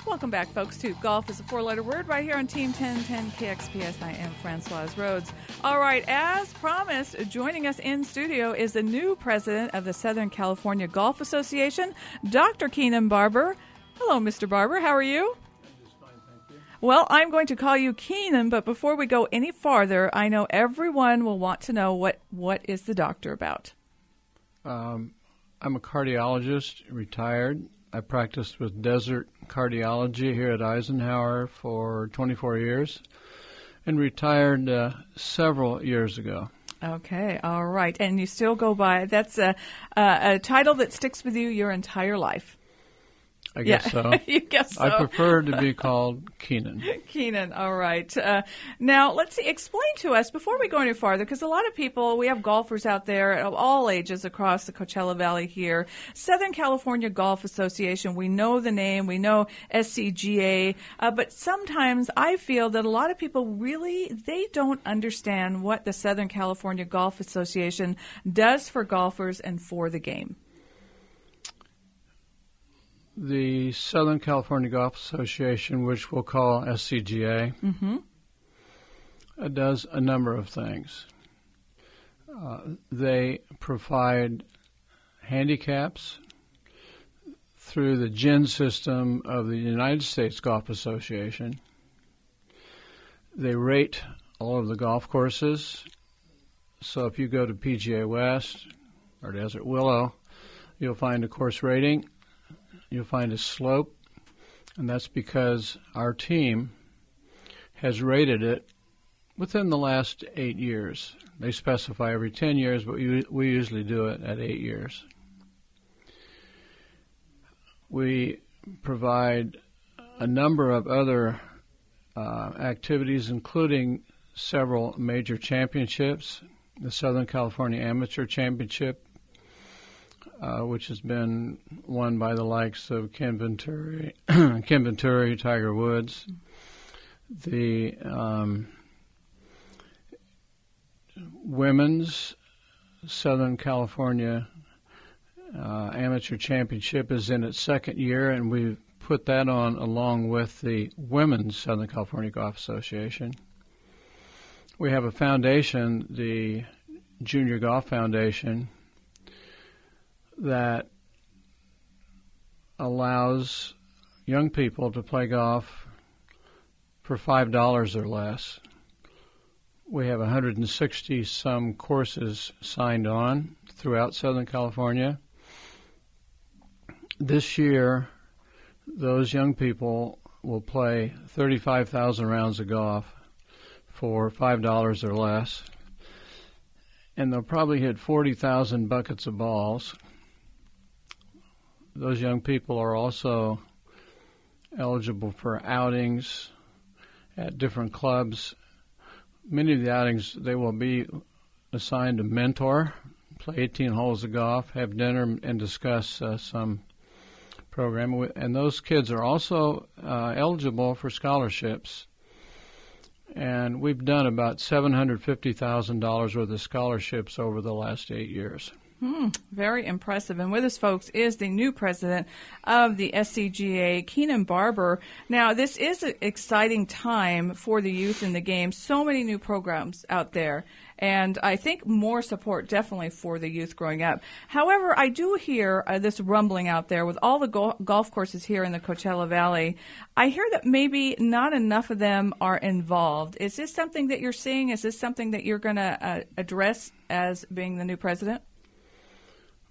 Welcome back, folks, to Golf is a Four-Letter Word right here on Team 1010 KXPS. I am Francoise Rhodes. All right, as promised, joining us in studio is the new president of the Southern California Golf Association, Dr. Keenan Barber. Hello, Mr. Barber. How are you? I'm just fine, thank you. Well, I'm going to call you Keenan, but before we go any farther, I know everyone will want to know what is the doctor about. I'm a cardiologist, retired. I practiced with Desert Cardiology here at Eisenhower for 24 years and retired several years ago. Okay, all right. And you still go by, that's a title that sticks with you your entire life. I guess so. You guess so. I prefer to be called Keenan. Keenan, all right. Now, let's see, explain to us, before we go any farther, because a lot of people, we have golfers out there of all ages across the Coachella Valley here. Southern California Golf Association, we know the name, we know SCGA, but sometimes I feel that a lot of people really, they don't understand what the Southern California Golf Association does for golfers and for the game. The Southern California Golf Association, which we'll call SCGA, does a number of things. They provide handicaps through the GIN system of the United States Golf Association. They rate all of the golf courses. So if you go to PGA West or Desert Willow, you'll find a course rating. You'll find a slope, and that's because our team has rated it within the last 8 years. They specify every 10 years, but we usually do it at 8 years. We provide a number of other activities, including several major championships, the Southern California Amateur Championship, which has been won by the likes of Ken Venturi, Tiger Woods. The Women's Southern California Amateur Championship is in its second year, and we've put that on along with the Women's Southern California Golf Association. We have a foundation, the Junior Golf Foundation, that allows young people to play golf for $5 or less. We have 160-some courses signed on throughout Southern California. This year, those young people will play 35,000 rounds of golf for $5 or less, and they'll probably hit 40,000 buckets of balls. Those young people are also eligible for outings at different clubs. Many of the outings, they will be assigned a mentor, play 18 holes of golf, have dinner, and discuss some program. And those kids are also eligible for scholarships. And we've done about $750,000 worth of scholarships over the last 8 years. Very impressive. And with us, folks, is the new president of the SCGA, Keenan Barber. Now, this is an exciting time for the youth in the game. So many new programs out there. And I think more support definitely for the youth growing up. However, I do hear this rumbling out there with all the golf courses here in the Coachella Valley. I hear that maybe not enough of them are involved. Is this something that you're seeing? Is this something that you're going to address as being the new president?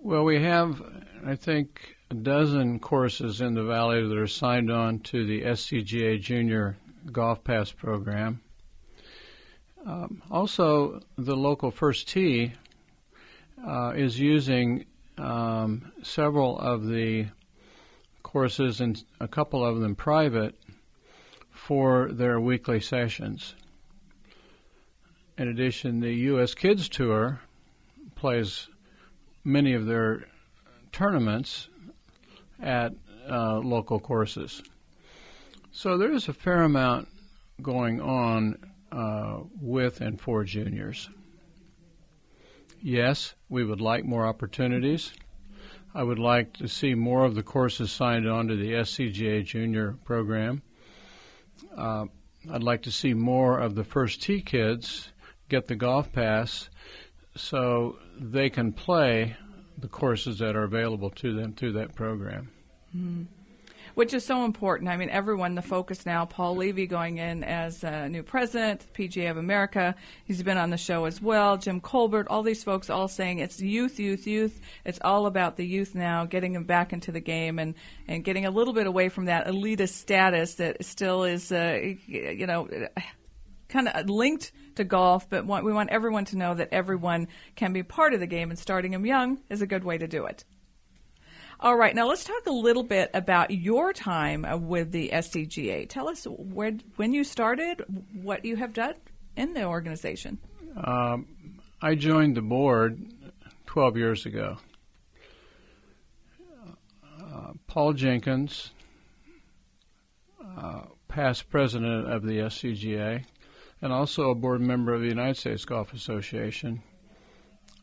Well, we have, I think, a dozen courses in the valley that are signed on to the SCGA Junior Golf Pass program. Also, the local First Tee is using several of the courses, and a couple of them private, for their weekly sessions. In addition, the U.S. Kids Tour plays many of their tournaments at local courses. So there is a fair amount going on with and for juniors. Yes, we would like more opportunities. I would like to see more of the courses signed on to the SCGA Junior program. I'd like to see more of the first tee kids get the golf pass so they can play the courses that are available to them through that program. Mm-hmm. Which is so important. I mean, everyone, the focus now, Paul Levy going in as new president, PGA of America. He's been on the show as well. Jim Colbert, all these folks all saying it's youth, youth, youth. It's all about the youth now, getting them back into the game and getting a little bit away from that elitist status that still is, kind of linked to golf. But we want everyone to know that everyone can be part of the game, and starting them young is a good way to do it. All right, now let's talk a little bit about your time with the SCGA. Tell us when you started, what you have done in the organization. I joined the board 12 years ago. Paul Jenkins, past president of the SCGA, and also a board member of the United States Golf Association,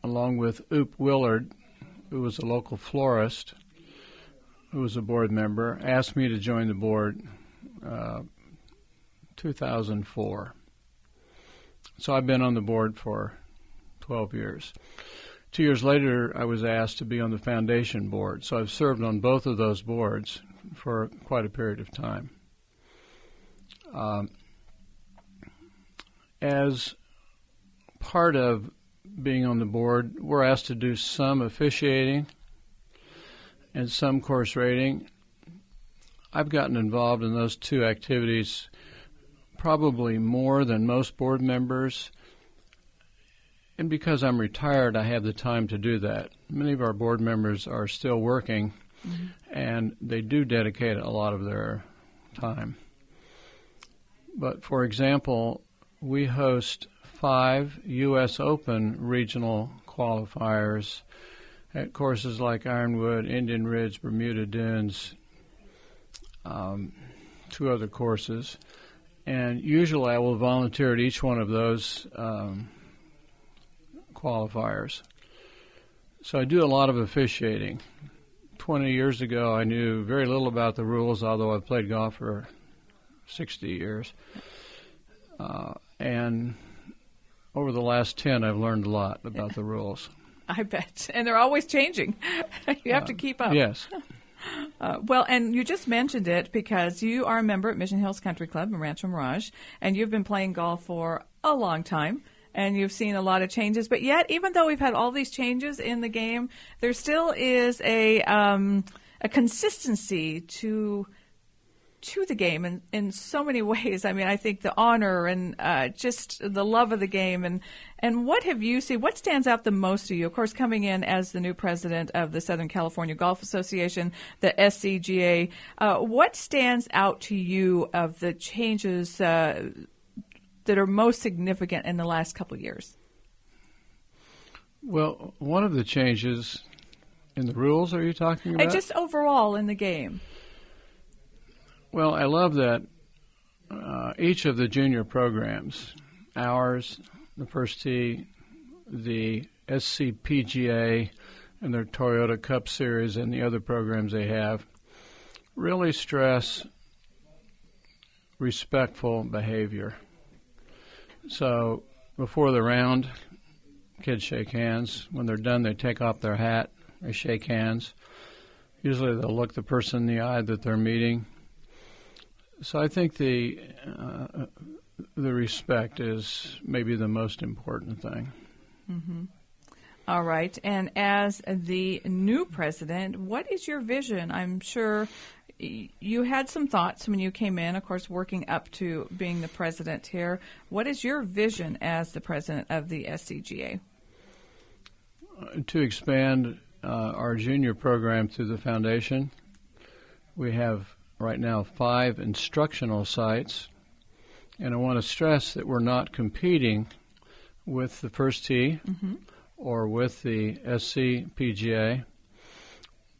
along with Oop Willard, who was a local florist, who was a board member, asked me to join the board 2004. So I've been on the board for 12 years. 2 years later, I was asked to be on the foundation board. So I've served on both of those boards for quite a period of time. As part of being on the board, we're asked to do some officiating and some course rating. I've gotten involved in those two activities probably more than most board members. And because I'm retired, I have the time to do that. Many of our board members are still working, and they do dedicate a lot of their time. But for example, we host 5 U.S. Open regional qualifiers at courses like Ironwood, Indian Ridge, Bermuda Dunes, 2 other courses. And usually I will volunteer at each one of those qualifiers. So I do a lot of officiating. 20 years ago, I knew very little about the rules, although I've played golf for 60 years. And over the last 10, I've learned a lot about the rules. I bet. And they're always changing. You have to keep up. Yes. Well, and you just mentioned it because you are a member at Mission Hills Country Club in Rancho Mirage, and you've been playing golf for a long time, and you've seen a lot of changes. But yet, even though we've had all these changes in the game, there still is a consistency to the game in so many ways. I mean, I think the honor and just the love of the game. And what have you seen? What stands out the most to you? Of course, coming in as the new president of the Southern California Golf Association, the SCGA, what stands out to you of the changes that are most significant in the last couple of years? Well, one of the changes in the rules, are you talking about? Just overall in the game. Well, I love that each of the junior programs, ours, the First Tee, the SCPGA, and their Toyota Cup Series and the other programs they have, really stress respectful behavior. So before the round, kids shake hands. When they're done, they take off their hat, they shake hands. Usually they'll look the person in the eye that they're meeting. So I think the respect is maybe the most important thing. Mm-hmm. All right. And as the new president, what is your vision? I'm sure you had some thoughts when you came in, of course, working up to being the president here. What is your vision as the president of the SCGA? To expand our junior program through the foundation. We have right now 5 instructional sites, and I want to stress that we're not competing with the First Tee or with the SCPGA.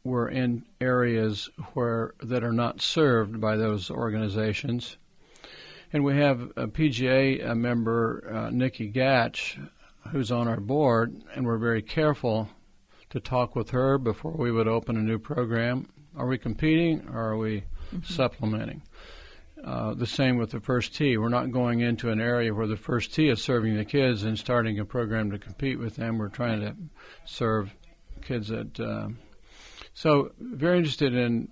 We're in areas that are not served by those organizations. And we have a PGA member, Nikki Gatch, who's on our board, and we're very careful to talk with her before we would open a new program. Are we competing or are we supplementing? The same with the first tee. We're not going into an area where the first tee is serving the kids and starting a program to compete with them. We're trying to serve kids that. So very interested in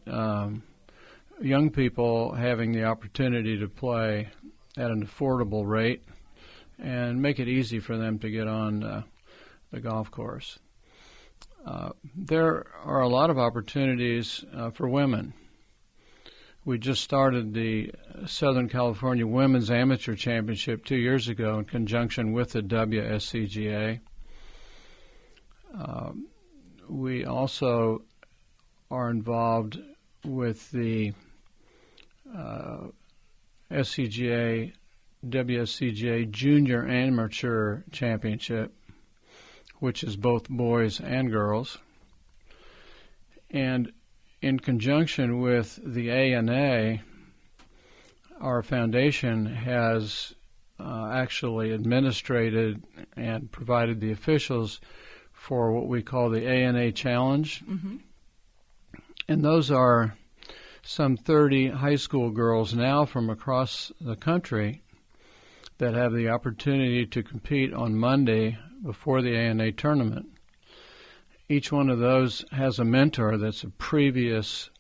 young people having the opportunity to play at an affordable rate and make it easy for them to get on the golf course. There are a lot of opportunities for women. We just started the Southern California Women's Amateur Championship 2 years ago in conjunction with the WSCGA. We also are involved with the SCGA, WSCGA Junior Amateur Championship, which is both boys and girls. And in conjunction with the ANA, our foundation has actually administrated and provided the officials for what we call the ANA Challenge. Mm-hmm. And those are some 30 high school girls now from across the country that have the opportunity to compete on Monday before the ANA tournament. Each one of those has a mentor that's a previous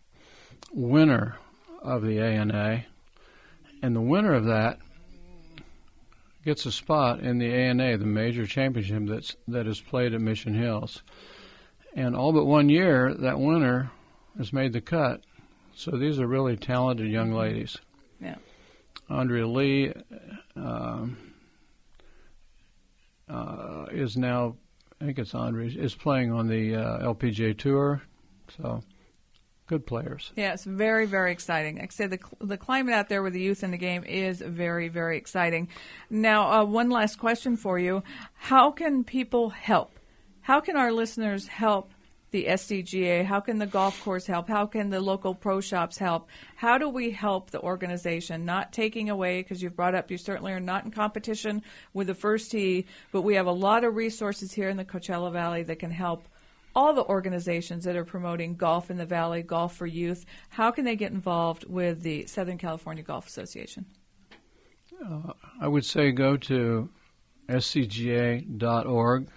winner of the ANA, and the winner of that gets a spot in the ANA, the major championship that is played at Mission Hills. And all but 1 year, that winner has made the cut. So these are really talented young ladies. Yeah. Andrea Lee is now, I think it's Andre, is playing on the LPGA Tour. So good players. Yeah, it's very, very exciting. Like I said, the climate out there with the youth in the game is very, very exciting. Now, one last question for you. How can people help? How can our listeners help the SCGA? How can the golf course help? How can the local pro shops help? How do we help the organization? Not taking away, because you've brought up you certainly are not in competition with the first tee, but we have a lot of resources here in the Coachella Valley that can help all the organizations that are promoting golf in the Valley, golf for youth. How can they get involved with the Southern California Golf Association? I would say go to scga.org.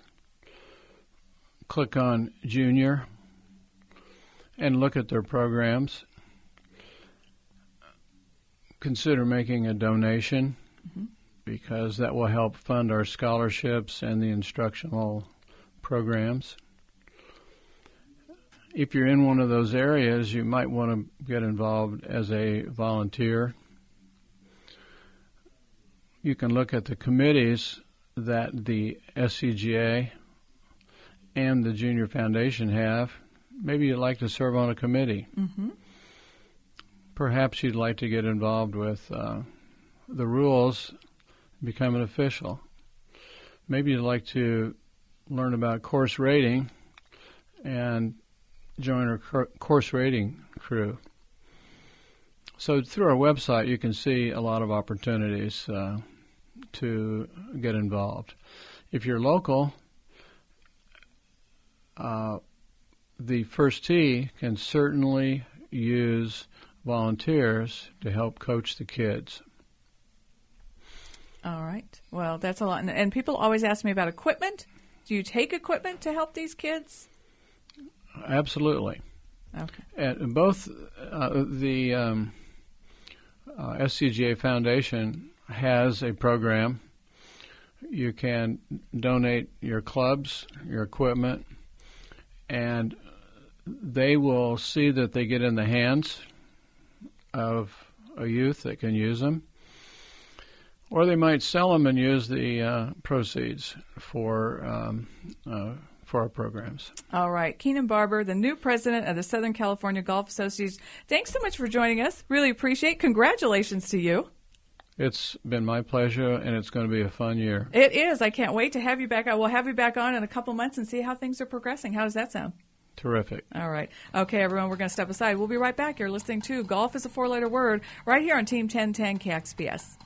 Click on Junior and look at their programs. Consider making a donation because that will help fund our scholarships and the instructional programs. If you're in one of those areas, you might want to get involved as a volunteer. You can look at the committees that the SCGA and the Junior Foundation have. Maybe you'd like to serve on a committee. Mm-hmm. Perhaps you'd like to get involved with the rules, become an official. Maybe you'd like to learn about course rating and join our course rating crew. So through our website, you can see a lot of opportunities to get involved. If you're local, the first tee can certainly use volunteers to help coach the kids. All right. Well, that's a lot. And people always ask me about equipment. Do you take equipment to help these kids? Absolutely. Okay. And both the SCGA Foundation has a program. You can donate your clubs, your equipment, and they will see that they get in the hands of a youth that can use them. Or they might sell them and use the proceeds for our programs. All right. Keenan Barber, the new president of the Southern California Golf Association. Thanks so much for joining us. Really appreciate it. Congratulations to you. It's been my pleasure, and it's going to be a fun year. It is. I can't wait to have you back. I will have you back on in a couple months and see how things are progressing. How does that sound? Terrific. All right. Okay, everyone, we're going to step aside. We'll be right back. You're listening to Golf is a Four-Letter Word right here on Team 1010 KXPS.